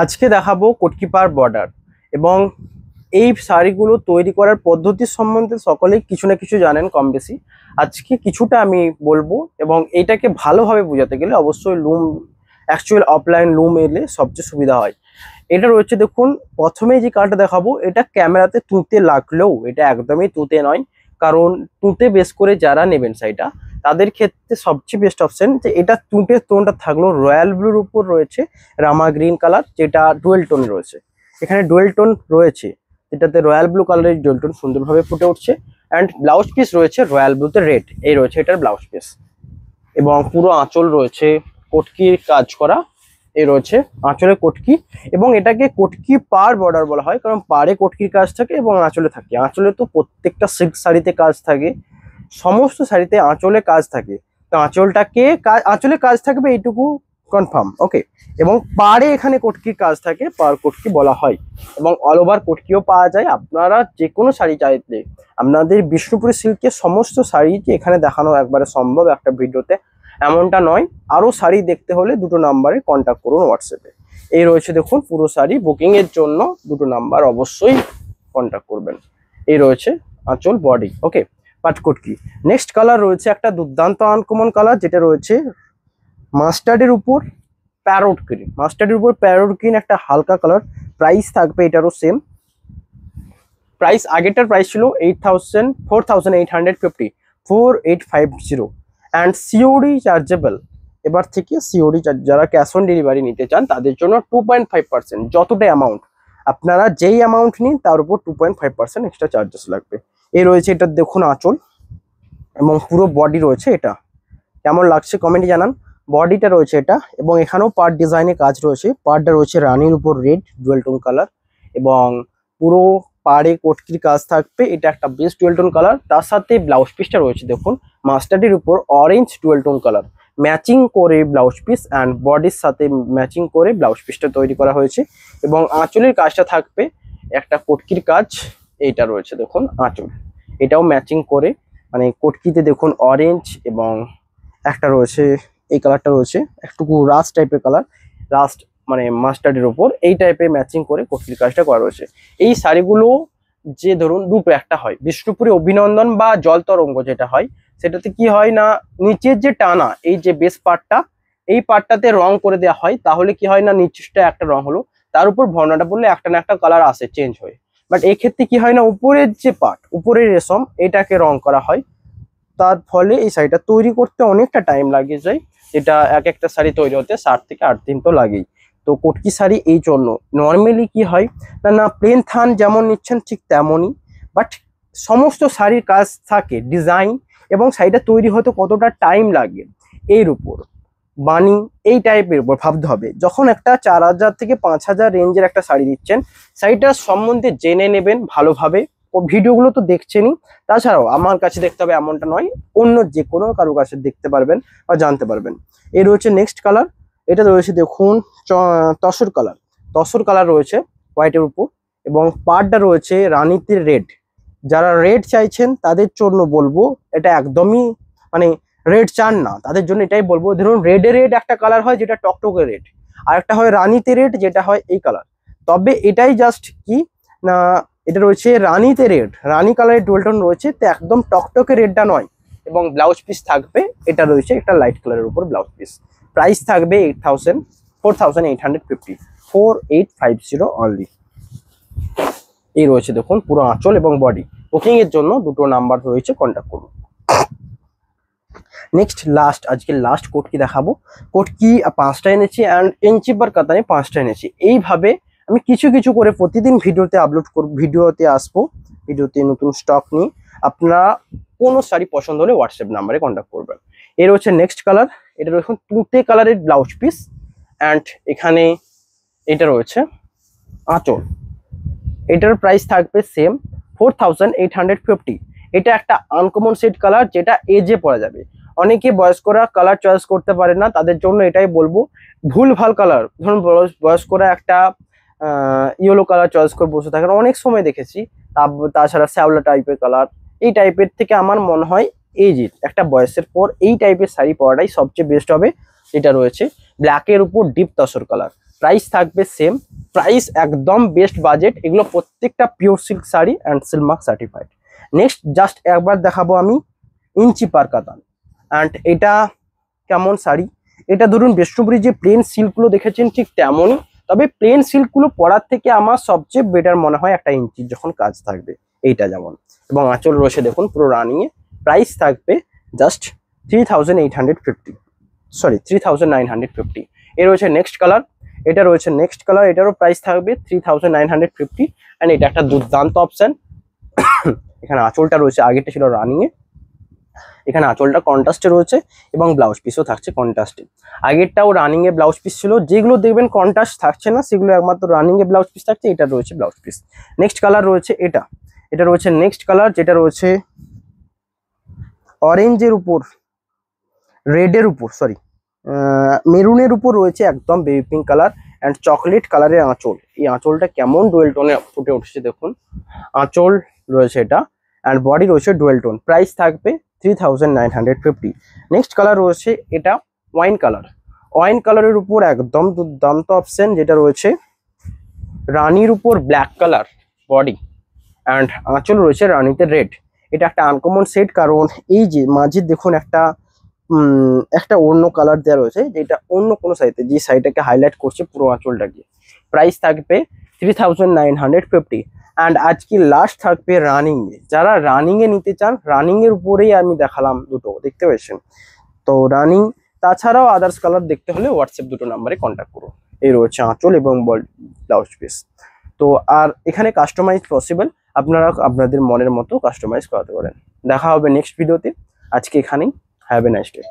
আজকে দেখাবো কটকি পাড় বর্ডার এবং এই শাড়িগুলো তৈরি করার পদ্ধতি সম্বন্ধে সকলেই কিছু না কিছু জানেন কম বেশি। আজকে কিছুটা আমি বলবো এবং এইটাকে ভালোভাবে বোঝাতে গেলে অবশ্যই লুম অ্যাকচুয়াল অফলাইন লুম এলে সবচেয়ে সুবিধা হয়। এটা রয়েছে দেখুন, প্রথমেই যে কালারটা দেখাবো এটা ক্যামেরাতে তুঁতে লাগলেও এটা একদমই তুঁতে নয়, কারণ তুঁতে বেস করে যারা নেবেন শাড়িটা তাদের ক্ষেত্রে সবচেয়ে বেস্ট অপশন যে এটা তুঁতের টোনটা থাকলো রয়্যাল ব্লুর উপর রয়েছে রামা গ্রিন কালার, যেটা ডুয়েল টোন রয়েছে। এখানে ডুয়েল টোন রয়েছে যেটাতে রয়্যাল ব্লু কালারের ডুয়েল টোন সুন্দরভাবে ফুটে উঠছে। অ্যান্ড ব্লাউজ পিস রয়েছে রয়্যাল ব্লুতে রেড, এই রয়েছে এটার ব্লাউজ পিস। এবং পুরো আঁচল রয়েছে কটকির কাজ করা, এই রয়েছে আঁচলে কটকি। এবং এটাকে কটকি পাড় বর্ডার বলা হয় কারণ পাড়ে কটকির কাজ থাকে এবং আঁচলে থাকে। আঁচলে তো প্রত্যেকটা সিল্ক শাড়িতে কাজ থাকে, সমস্ত শাড়িতে আঁচলে কাজ থাকে। তো আঁচলটাকে আঁচলে কাজ থাকবে এইটুকু কনফার্ম, ওকে। এবং পাড়ে এখানে কটকির কাজ থাকে, পাড় কটকি বলা হয়। এবং অল ওভার কটকিও পাওয়া যায়। আপনারা যে কোনো শাড়ি চাইলে আপনাদের বিষ্ণুপুরি সিল্কের সমস্ত শাড়ি যে এখানে দেখানো একবারে সম্ভব একটা ভিডিওতে এমনটা নয়। আরও শাড়ি দেখতে হলে দুটো নাম্বারে কন্ট্যাক্ট করুন হোয়াটসঅ্যাপে। এই রয়েছে দেখুন পুরো শাড়ি, বুকিং এর জন্য দুটো নাম্বার অবশ্যই কন্ট্যাক্ট করবেন। এই রয়েছে আঁচল, বডি, ওকে, পাটকটকি। নেক্সট কালার রয়েছে একটা দুর্দান্ত আনকমন কালার, যেটা রয়েছে মাস্টার্ডের উপর প্যারোট গ্রিন। মাস্টার্ডের উপর প্যারোট গ্রিন একটা হালকা কালার। প্রাইস থাকবে এটারও সেম প্রাইস। আগেরটার প্রাইস ছিল 4850, 4850 অ্যান্ড সিওডি চার্জেবল। এবার থেকে সিওডি যারা ক্যাশ অন ডেলিভারি নিতে চান তাদের জন্য 2.5%, যতটা অ্যামাউন্ট আপনারা যেই অ্যামাউন্ট নিন তার উপর 2.5% এক্সট্রা চার্জেস লাগবে। এই রয়েছে এটা দেখুন আঁচল এবং পুরো বডি রয়েছে। এটা কেমন লাগছে কমেন্টে জানান। বডিটা রয়েছে এটা এবং এখানেও পার্ট ডিজাইনে কাজ রয়েছে। পার্টটা রয়েছে রানির উপর রেড ডুয়েল টোন কালার এবং পুরো পাড়ে কটকির কাজ থাকবে। এটা একটা বেস্ট ডুয়েল টোন কালার। তার সাথে ব্লাউজ পিসটা রয়েছে দেখুন মাস্টার্ডের উপর orange dual tone colour, matching করে ব্লাউজ পিস অ্যান্ড বডির সাথে ম্যাচিং করে ব্লাউজ পিসটা তৈরি করা হয়েছে। এবং আঁচলের কাজটা থাকবে একটা কটকির কাজ। এইটা রয়েছে দেখুন আঁচল, এটাও ম্যাচিং করে, মানে কটকিতে দেখুন অরেঞ্জ এবং একটা রয়েছে এই কালারটা রয়েছে একটু রাস্ট টাইপের কালার, রাস্ট মানে মাস্টার্ডের ওপর এই টাইপের ম্যাচিং করে কটকির কাজটা করা রয়েছে। এই শাড়িগুলো যে ধরুন দুটো একটা হয়, বিষ্ণুপুরি অভিনন্দন বা জল তরঙ্গ যেটা হয় সেটাতে কি হয় না, নিচের যে টানা এই যে বেস পার্টটা এই পার্টটাতে রং করে দেওয়া হয়, তাহলে কি হয় না নিচটা একটা রং হলো, তার উপর ভর্ণাটা বললে একটা না একটা কালার আসে চেঞ্জ হয়ে। বাট এই ক্ষেত্রে কি হয় না, উপরের যে পার্ট উপরের রেশম এটাকে রং করা হয়, তার ফলে এই শাড়িটা তৈরি করতে অনেকটা টাইম লাগে যায়। এটা এক একটা শাড়ি তৈরি হতে 7 থেকে 8 দিন তো লাগেই। তো কটকি শাড়ি এই জন্য নর্মালি কি হয় না, না প্লেন থান যেমন নিচ্ছেন ঠিক তেমনই, বাট সমস্ত শাড়ির কাজ থাকে ডিজাইন এবং শাড়িটা তৈরি হতে কতটা টাইম লাগে এর উপর বানি এই টাইপের উপর ভাবতে হবে। যখন একটা 4000 থেকে 5000 রেঞ্জের একটা শাড়ি দিচ্ছেন, শাড়িটার সম্বন্ধে জেনে নেবেন ভালোভাবে। ও ভিডিওগুলো তো দেখছেনই, তাছাড়াও আমার কাছে দেখতে হবে এমনটা নয়, অন্য যে কোনো কারো কাছে দেখতে পারবেন বা জানতে পারবেন। এই রয়েছে নেক্সট কালার, এটা রয়েছে দেখুন তসর কালার। তসর কালার রয়েছে হোয়াইটের উপর এবং পাড়টা রয়েছে রানীতে রেড। যারা রেড চাইছেন তাদের জন্য বলবো, এটা একদমই মানে রেড চান না তাদের জন্য এটাই বলবো। ধরুন রেডে রেড একটা কালার হয় যেটা টকটকে রেড, আর একটা হয় রানীতে রেড যেটা হয় এই কালার। তবে এটাই জাস্ট কি না, এটা রয়েছে রানীতে রেড, রানী কালারের ডুয়েল টোন রয়েছে, তো একদম টকটকে রেডটা নয়। এবং ব্লাউজ পিস থাকবে এটা রয়েছে একটা লাইট কালারের উপর ব্লাউজ পিস। প্রাইস থাকবে 4850, 4850 অনলি। এই রয়েছে দেখুন পুরো আঁচল এবং বডি। বুকিং এর জন্য দুটো নাম্বার রয়েছে, কন্ট্যাক্ট করুন। নেক্সট লাস্ট আজকে লাস্ট কটকি দেখাবো। কটকি 5টা এনেছি অ্যান্ড ইঞ্চি পার কাতানে 5টা এনেছি। এইভাবে আমি কিছু কিছু করে প্রতিদিন ভিডিওতে আপলোড করব, ভিডিওতে আসবো, ভিডিওতে নতুন স্টক নিয়ে। আপনারা কোনো শাড়ি পছন্দ হলে হোয়াটসঅ্যাপ নাম্বারে কন্ট্যাক্ট করবেন। এর হচ্ছে নেক্সট কালার, এটা রয়েছে তুঁতে কালারের ব্লাউজ পিস অ্যান্ড এখানে এটা রয়েছে আঁচল। এটার প্রাইস থাকবে সেম 4850। এটা একটা আনকমন সেট কালার যেটা এজে পরা যাবে। অনেকে বয়স্করা কালার চয়েস করতে পারে না, তাদের জন্য এটাই বলবো ভুল ভাল কালার। ধরুন বয়স্করা একটা ইয়েলো কালার চয়েস করে বসে থাকেন অনেক সময় দেখেছি। তাছাড়া শ্যাওলা টাইপের কালার এই টাইপের থেকে আমার মনে হয় এজের একটা বয়সের পর এই টাইপের শাড়ি পরাটাই সবচেয়ে বেস্ট হবে। এটা রয়েছে ব্ল্যাকের উপর ডিপ তসর কালার। প্রাইস থাকবে সেম, প্রাইস একদম বেস্ট বাজেট, এগুলো প্রত্যেকটা pure silk sari and Silk Mark certified. Next just একবার দেখাবো আমি ইঞ্চি পার কাতান, অ্যান্ড এটা কেমন শাড়ি, এটা ধরুন বিষ্ণুপুরি যে প্লেন সিল্কগুলো দেখেছেন ঠিক তেমনই, তবে প্লেন সিল্কগুলো পরার থেকে আমার সবচেয়ে বেটার মনে হয় একটা ইঞ্চির যখন কাজ থাকবে এইটা যেমন। এবং আঁচল রয়েছে দেখুন পুরো রানিংয়ে, প্রাইস থাকবে জাস্ট 3850, সরি 3950। এর রয়েছে নেক্সট কালার, এটা রয়েছে নেক্সট কালার, এটারও প্রাইস থাকবে 3950। অ্যান্ড এটা একটা দুর্দান্ত অপশন। এখানে আঁচলটা রয়েছে, আগেরটা ছিল রানিংয়ে, এখানে আঁচলটা কন্ট্রাস্টে রয়েছে এবং ব্লাউজ পিসও থাকছে কন্ট্রাস্টে। আগেরটাও রানিং এ ব্লাউজ পিস ছিল, যেগুলো দেখবেন কন্ট্রাস্ট থাকছে না সেগুলো একমাত্র রানিং এ ব্লাউজ পিস থাকছে, এটা রয়েছে ব্লাউজ পিস। নেক্সট কালার রয়েছে এটা, এটা রয়েছে নেক্সট কালার, যেটা রয়েছে অরেঞ্জের উপর, রেডের উপর, সরি মেরুনের উপর রয়েছে একদম baby pink colour and chocolate কালারের আঁচল। এই আঁচলটা কেমন ডুয়েল টোনে ফুটে উঠছে দেখুন, আঁচল রয়েছে এটা অ্যান্ড বডি রয়েছে ডুয়েল টোন, প্রাইস থাকবে 3950। নেক্সট কালার রয়েছে এটা ওয়াইন কালার, ওয়াইন কালারের উপর একদম দুর্দান্ত অপশন, যেটা রয়েছে রানির উপর ব্ল্যাক কালার বডি অ্যান্ড আঁচল রয়েছে রানিতে রেড। এটা একটা আনকমন সেট, কারণ এই যে মাঝে দেখুন একটা একটা অন্য কালার দেওয়া রয়েছে, যেটা অন্য কোনো সাইডে যে সাইডটাকে হাইলাইট করছে পুরো আঁচলটাকে। প্রাইস থাকবে 3950। অ্যান্ড আজকে লাস্ট থাকবে রানিং এ, যারা রানিং এ নিতে চান, রানিং এর উপরেই আমি দেখালাম দুটো, দেখতে পেয়েছেন তো রানিং, তাছাড়াও আদার্স কালার দেখতে হলে হোয়াটসঅ্যাপ দুটো নাম্বারে কন্ট্যাক্ট করুন। এই রয়েছে আঁচল এবং ব্লাউজ পিস। তো আর এখানে কাস্টমাইজ পসিবল, আপনারা আপনাদের মনের মতো কাস্টমাইজ করাতে পারেন। দেখা হবে নেক্সট ভিডিওতে, আজকে এখানেই, হ্যাভ এ নাইস ডে।